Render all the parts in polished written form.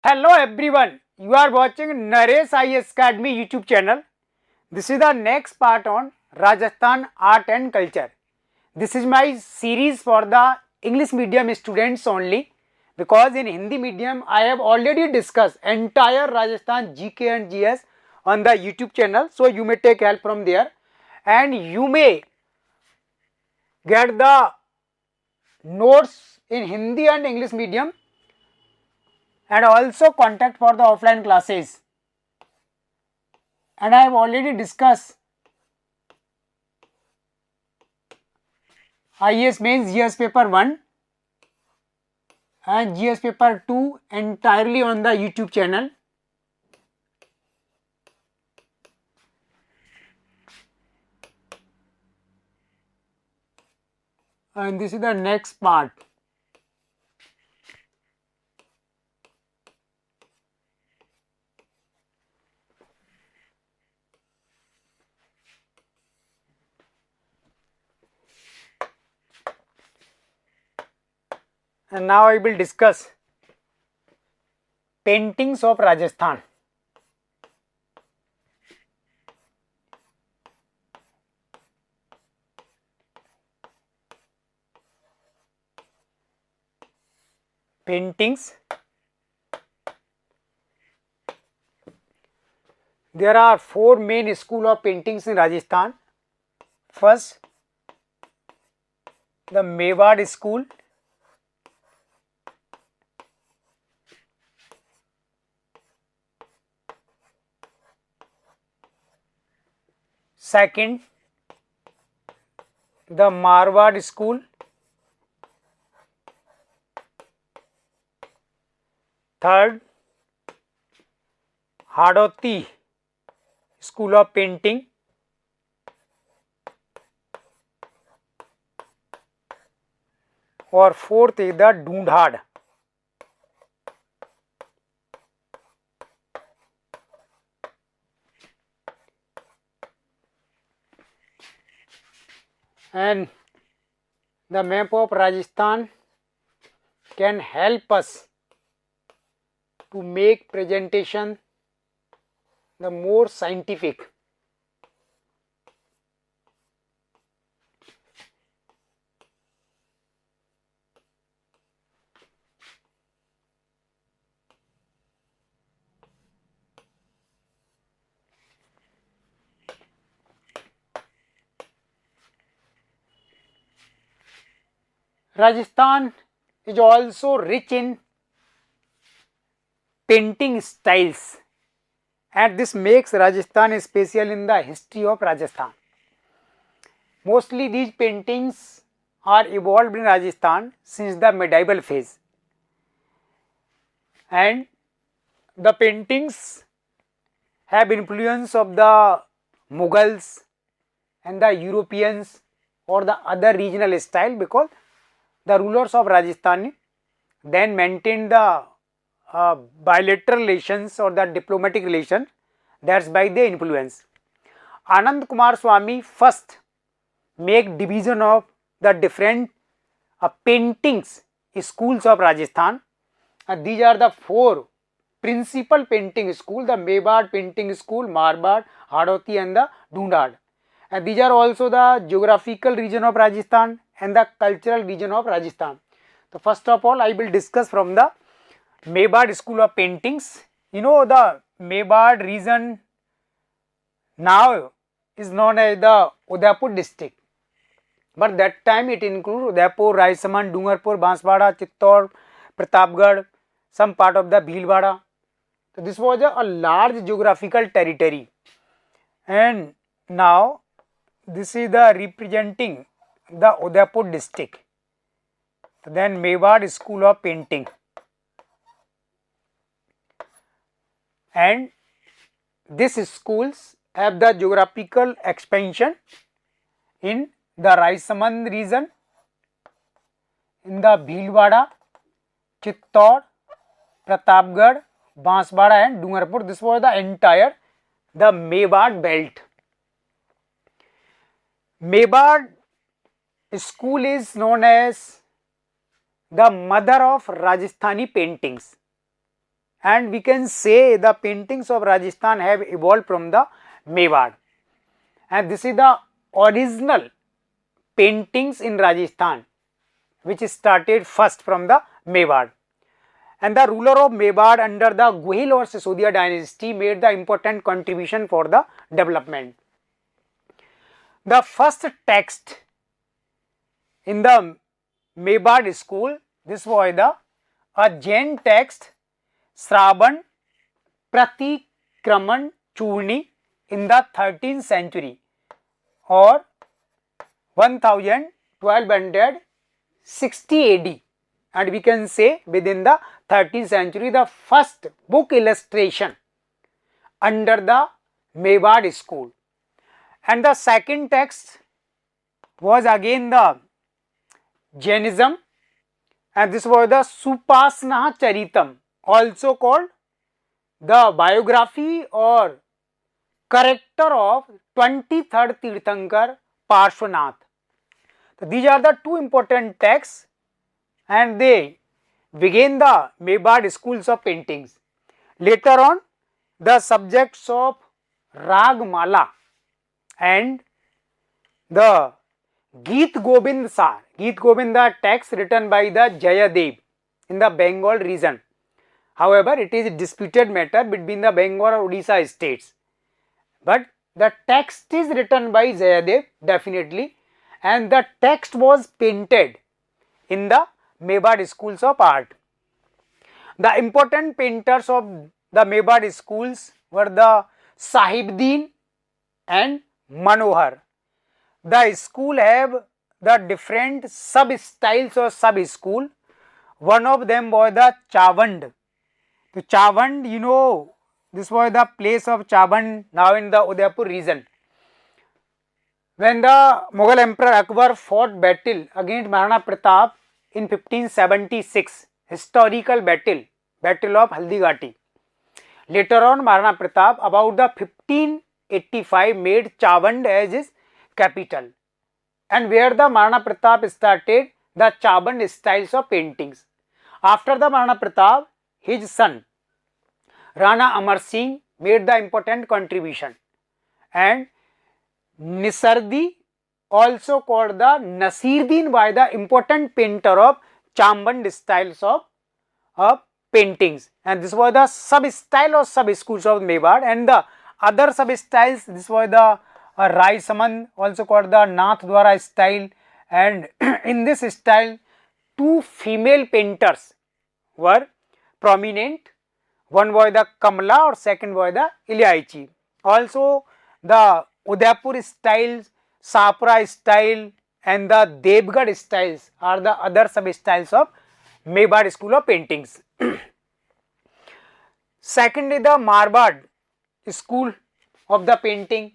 Hello everyone, you are watching Naresh IAS Academy YouTube channel. This is the next part on Rajasthan art and culture. This is my series for the English medium students only, because in Hindi medium I have already discussed entire Rajasthan GK and GS on the YouTube channel, so you may take help from there and you may get the notes in Hindi and English medium and also contact for the offline classes. And I have already discussed IAS Mains GS paper 1 and GS paper 2 entirely on the YouTube channel. And this is the next part. And now I will discuss paintings of Rajasthan. Paintings. There are four main school of paintings in Rajasthan. First, the Mewar school. Second, the Marwar school. Third, Hadoti school of painting. और fourth is the Dhundhar. And the map of Rajasthan can help us to make presentation the more scientific. Rajasthan is also rich in painting styles, and this makes Rajasthan special in the history of Rajasthan. Mostly these paintings are evolved in Rajasthan since the medieval phase, and the paintings have influence of the Mughals and the Europeans or the other regional style, because the rulers of Rajasthan then maintained the bilateral relations or the diplomatic relation. That's by the influence. Anand Kumar Swamy first make division of the different paintings schools of Rajasthan. These are the four principal painting school: the Mewar painting school, Marwar, Hadoti and the Dhundad. And these are also the geographical region of Rajasthan and the cultural region of Rajasthan. So first of all, I will discuss from the Mewar school of paintings. You know, the Mewar region now is known as the Udaipur district, but that time it includes Udaipur, Raisamand, Dungarpur, Banswara, Chittor, Pratapgarh, some part of the Bhilwara. So this was a large geographical territory, and now this is the representing the Udaipur district. Then Mewar school of painting, and these schools have the geographical expansion in the Raisamand region, in the Bhilwara, Chittor, Pratapgarh, Banswara and Dungarpur. This was the entire the Mewar belt. Mewar school is known as the mother of Rajasthani paintings. and we can say the paintings of Rajasthan have evolved from the Mewar, and this is the original paintings in Rajasthan which started first from the Mewar. And the ruler of Mewar under the Guhil or Sisodia dynasty made the important contribution for the development. The first text in the Mewar school, this was a Jain text, Shravan Pratikraman Churni, in the 13th century or 1260 AD, and we can say within the 13th century the first book illustration under the Mewar school. And the second text was again the Jainism, and this was the Supasna Charitam, also called the biography or character of 23rd Tirthankar Parshvanath. So these are the two important texts, and they began the Mewar schools of paintings. Later on, the subjects of Ragmala and the Geet Gobind Sar, Geet Gobind, the text written by the Jayadev in the Bengal region. However, it is a disputed matter between the Bengal or Odisha states, but the text is written by Jayadev definitely, and the text was painted in the Mewar schools of art. The important painters of the Mewar schools were the Sahibdin and Manohar. The school have the different sub-styles or sub-school. One of them was the Chavand. So Chavand, you know, this was the place of Chavand now in the Udaipur region. When the Mughal Emperor Akbar fought battle against Maharana Pratap in 1576, historical battle, Battle of Haldighati. Later on, Maharana Pratap about the 1585 made Chavand as his capital, and where the Maharana Pratap started the Chavand styles of paintings. After the Maharana Pratap, his son Rana Amar Singh made the important contribution, and Nisardi, also called the Nasiruddin by the important painter of Chavand styles of paintings, and this was the sub-style or sub-schools of Mewar. And the other sub-styles, this was the Rai Samand, also called the Nath Dwara style, and in this style two female painters were prominent. One was the Kamla or second was the Ilyaichi. Also the Udaipur styles, Sapra style and the Devgarh styles are the other sub-styles of Mewar school of paintings. Secondly, the Marwar school of the painting,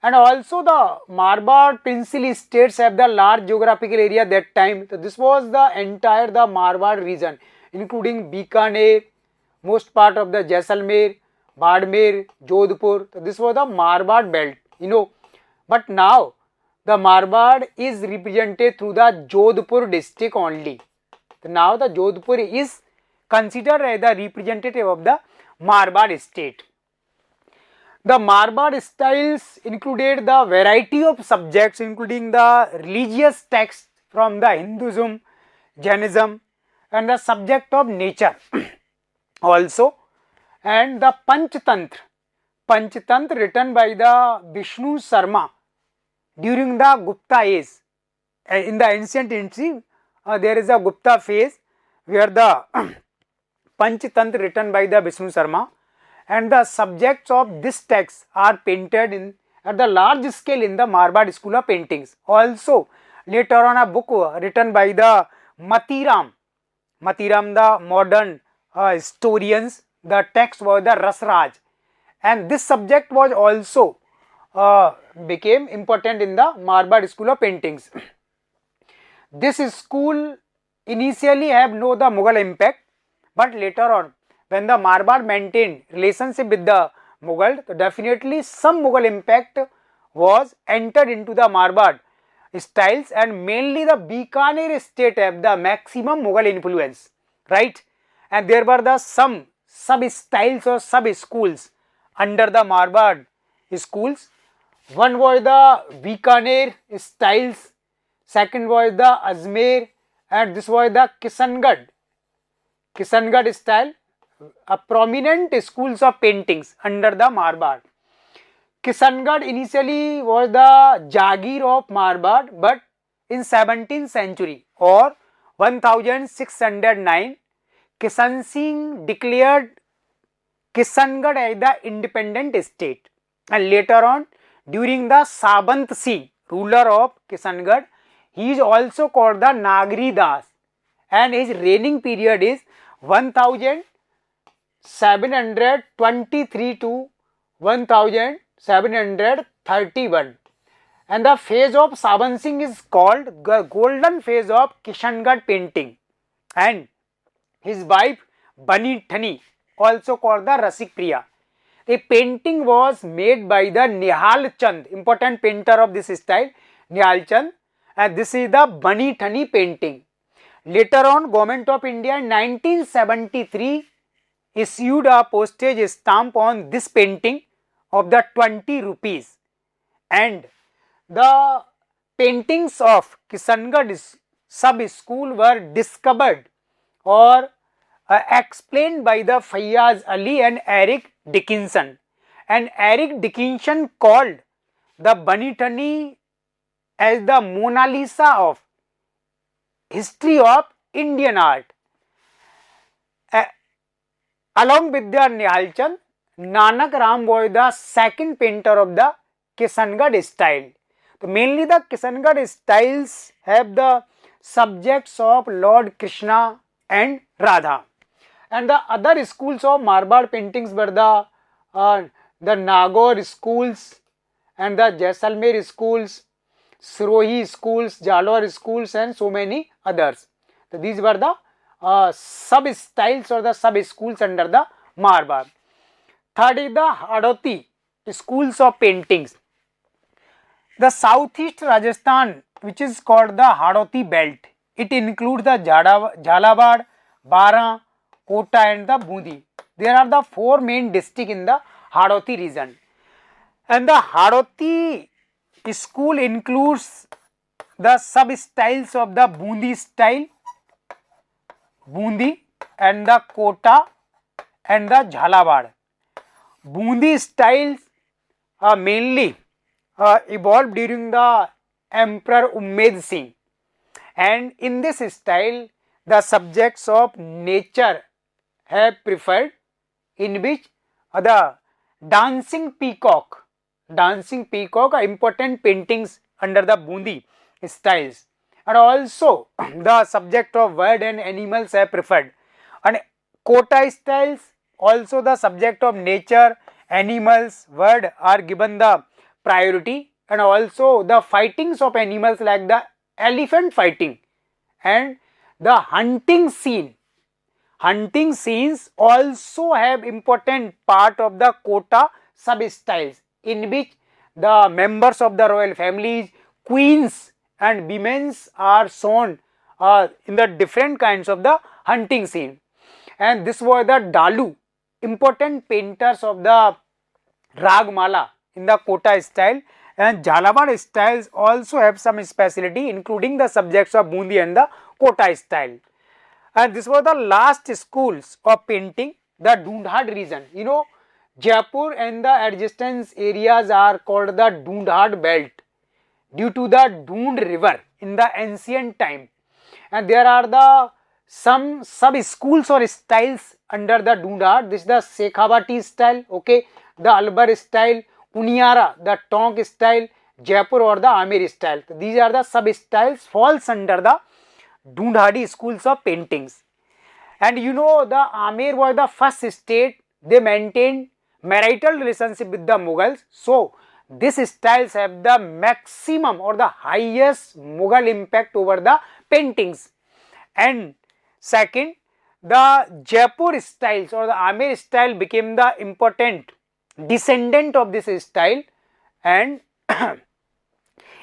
and also the Marwar princely states have the large geographical area that time. So this was the entire the Marwar region, including Bikaner, most part of the Jaisalmer, Badmer, Jodhpur. So this was the Marwar belt, you know. But now the Marwar is represented through the Jodhpur district only. So now the Jodhpur is considered as the representative of the Marwar state. The Marwar styles included the variety of subjects, including the religious texts from the Hinduism, Jainism, and the subject of nature also, and the Panchtantra written by the Vishnu Sarma during the Gupta age. In the ancient history, there is a Gupta phase where the Panchtantra written by the Vishnu Sarma, and the subjects of this text are painted in at the large scale in the Marwar school of paintings. Also later on a book written by the Matiram, the modern historians, the text was the Rasraj, and this subject was also became important in the Marwar school of paintings. This school initially have no the Mughal impact, but later on when the Marwar maintained relationship with the Mughal, so definitely some Mughal impact was entered into the Marwar styles, and mainly the Bikaner state have the maximum Mughal influence, right? And there were the some sub-styles or sub-schools under the Marwar schools. One was the Bikaner styles, second was the Ajmer, and this was the Kishangarh style, a prominent schools of paintings under the Marwar. Kishangarh initially was the Jagir of Marwar, but in 17th century or 1609, Kishan Singh declared Kishangarh as the independent state, and later on during the Sabant Singh, ruler of Kishangarh, he is also called the Nagri Das, and his reigning period is 1723 to 1731, and the phase of Saban Singh is called the golden phase of Kishangarh painting, and his wife Bani Thani, also called the Rasik Priya. The painting was made by the Nihal Chand, important painter of this style, Nihal Chand, and this is the Bani Thani painting. Later on, Government of India in 1973 issued a postage stamp on this painting of the 20 rupees, and the paintings of Kishangarh sub-school were discovered or explained by the Fayyaz Ali and Eric Dickinson, and Eric Dickinson called the Bani Thani as the Mona Lisa of history of Indian art. Along with the Nihal Chand, Nanak Ram was the second painter of the Kishangarh style. So mainly the Kishangarh styles have the subjects of Lord Krishna and Radha, and the other schools of Marwar paintings were the Nagaur schools and the Jaisalmer schools, Sirohi schools, Jalore schools, and so many others. So these were the sub-styles or the sub-schools under the Marwar. Third is the Hadoti schools of paintings. The southeast Rajasthan, which is called the Hadoti belt, it includes the Jhalabad, Bara, Kota and the Bundi. There are the four main districts in the Hadoti region, and the Hadoti school includes the sub-styles of the Bundi style, Bundi, and the Kota and the Jhalabad. Bundi styles are mainly evolved during the Emperor Umed Singh, and in this style the subjects of nature have preferred, in which the dancing peacock are important paintings under the Bundi styles, and also the subject of bird and animals have preferred, and Kota styles also the subject of nature, animals, bird are given the priority, and also the fightings of animals like the elephant fighting and the hunting scenes also have important part of the Kota sub-styles, in which the members of the royal families, queens and women are shown in the different kinds of the hunting scene. And this was the Dalu, important painters of the Ragmala in the Kota style, and Jhalabad styles also have some speciality, including the subjects of Bundi and the Kota style. And this was the last schools of painting, the Dhundhad region. You know, Jaipur and the adjacent areas are called the Dhundhad belt due to the Dhund river in the ancient time, and there are the some sub schools or styles under the Dhundhad. This is the Sekhavati style, okay, the Albar style, Uniara, the Tonk style, Jaipur or the Amer style. So these are the sub styles falls under the Dhundhadi schools of paintings. And you know, the Amer was the first state, they maintained marital relationship with the Mughals. So these styles have the maximum or the highest Mughal impact over the paintings. And second, the Jaipur styles or the Amer style became the important descendant of this style, and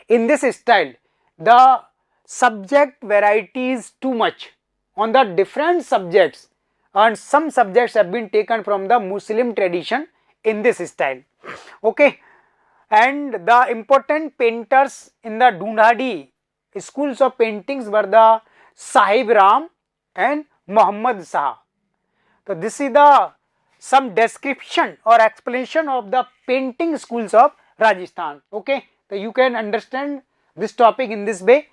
in this style the subject variety is too much. On the different subjects and some subjects have been taken from the Muslim tradition in this style. Okay, and the important painters in the Dunhadi schools of paintings were the Sahib Ram and Muhammad Shah. So this is the some description or explanation of the painting schools of Rajasthan. Okay, so you can understand this topic in this way.